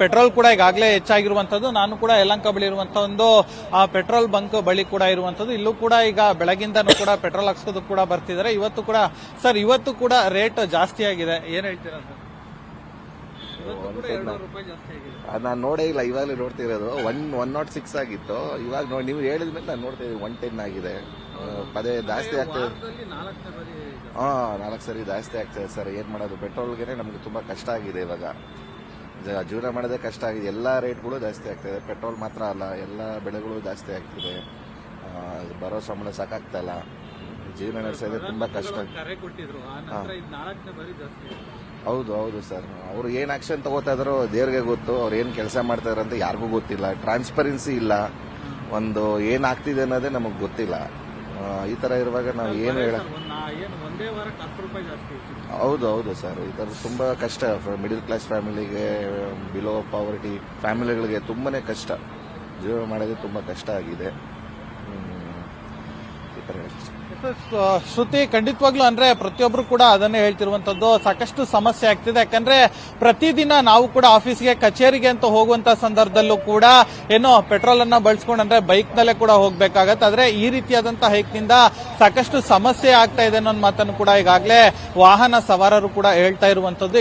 Petrol ಕೂಡ ಈಗಾಗಲೇ ಹೆಚ್ಚಾಗಿರುವಂತದ್ದು. ನಾನು ಕೂಡ ಯಲಹಂಕ ಬಳಿ ಇರುವಂತಹ ಒಂದು ಪೆಟ್ರೋಲ್ ಬಂಕ್ ಬಳಿ ಕೂಡ ಇರುವಂತದ್ದು. ಇಲ್ಲೂ ಕೂಡ ಈಗ ಬೆಳಗಿಂದನೂ ಕೂಡ ಪೆಟ್ರೋಲ್ ಹಾಕ್ಸೋದಕ್ಕೆ ಕೂಡ ಬರ್ತಿದ್ದಾರೆ. ಇವತ್ತು ಕೂಡ ರೇಟ್ ಜಾಸ್ತಿ ಆಗಿದೆ. ಏನ್ ಹೇಳ್ತೀರಾ ಸರ್? ನಾನು ನೋಡೇ ಇಲ್ಲ, ಇವಾಗಲೇ ನೋಡ್ತಿರೋದು. 106 ಆಗಿತ್ತು. ಇವಾಗ ನೀವು ಹೇಳಿದ್ಮೇಲೆ ನಾನು ನೋಡ್ತಿದ್ದೆ 110 ಆಗಿದೆ. ಪದೇ ಜಾಸ್ತಿ ಆಗ್ತದೆ. 4 ಸರಿ ಜಾಸ್ತಿ ಆಗ್ತದೆ ಸರ್. ಏನ್ ಮಾಡೋದು, ಪೆಟ್ರೋಲ್ಗೆ ನಮ್ಗೆ ತುಂಬಾ ಕಷ್ಟ ಆಗಿದೆ. ಇವಾಗ ಜೀವನ ಮಾಡೋದೇ ಕಷ್ಟ ಆಗಿದೆ. ಎಲ್ಲಾ ರೇಟ್ಗಳು ಜಾಸ್ತಿ ಆಗ್ತಿದೆ. ಪೆಟ್ರೋಲ್ ಮಾತ್ರ ಅಲ್ಲ, ಎಲ್ಲ ಬೆಳೆಗಳು ಜಾಸ್ತಿ ಆಗ್ತಿದೆ. ಬರೋ ಸಂಬಳ ಸಾಕಾಗ್ತಾ ಇಲ್ಲ. ಜೀವನ ನಡೆಸೋದೇ ತುಂಬಾ ಕಷ್ಟ. ಹೌದು ಸರ್. ಅವ್ರು ಏನ್ ಆಕ್ಷನ್ ತಗೋತಾ ಇದಾರೋ ದೇವ್ರಿಗೆ ಗೊತ್ತು. ಅವ್ರು ಏನ್ ಕೆಲಸ ಮಾಡ್ತಾ ಇದಾರೆ ಅಂತ ಯಾರಿಗೂ ಗೊತ್ತಿಲ್ಲ. ಟ್ರಾನ್ಸ್ಪರೆನ್ಸಿ ಇಲ್ಲ. ಒಂದು ಏನ್ ಆಗ್ತಿದೆ ಅನ್ನೋದೇ ನಮಗ್ ಗೊತ್ತಿಲ್ಲ. ಈ ತರ ಇರುವಾಗ ನಾವು ಏನು ಹೇಳ ಹೌದು ಸರ್. ಈ ತರ ತುಂಬಾ ಕಷ್ಟ. ಮಿಡಿಲ್ ಕ್ಲಾಸ್ ಫ್ಯಾಮಿಲಿಗೆ, ಬಿಲೋ ಪಾವರ್ಟಿ ಫ್ಯಾಮಿಲಿಗಳಿಗೆ ತುಂಬಾನೇ ಕಷ್ಟ. ಜೀವನ ಮಾಡೋದೇ ತುಂಬಾ ಕಷ್ಟ ಆಗಿದೆ. ಈ ತರ ಶ್ರುತಿ, ಖಂಡಿತವಾಗ್ಲೂ ಅಂದ್ರೆ ಪ್ರತಿಯೊಬ್ರು ಕೂಡ ಅದನ್ನೇ ಹೇಳ್ತಿರುವಂತದ್ದು. ಸಾಕಷ್ಟು ಸಮಸ್ಯೆ ಆಗ್ತಿದೆ. ಯಾಕಂದ್ರೆ ಪ್ರತಿದಿನ ನಾವು ಕೂಡ ಆಫೀಸ್ಗೆ, ಕಚೇರಿಗೆ ಅಂತ ಹೋಗುವಂತ ಸಂದರ್ಭದಲ್ಲೂ ಕೂಡ ಏನೋ ಪೆಟ್ರೋಲ್ ಅನ್ನ ಬಳಸ್ಕೊಂಡು ಅಂದ್ರೆ ಬೈಕ್ ನಲ್ಲೇ ಕೂಡ ಹೋಗ್ಬೇಕಾಗತ್ತೆ. ಆದ್ರೆ ಈ ರೀತಿಯಾದಂತಹ ಹೈಕ್ ನಿಂದ ಸಾಕಷ್ಟು ಸಮಸ್ಯೆ ಆಗ್ತಾ ಇದೆ ಅನ್ನೋ ಮಾತನ್ನು ಕೂಡ ಈಗಾಗಲೇ ವಾಹನ ಸವಾರರು ಕೂಡ ಹೇಳ್ತಾ ಇರುವಂತದ್ದು.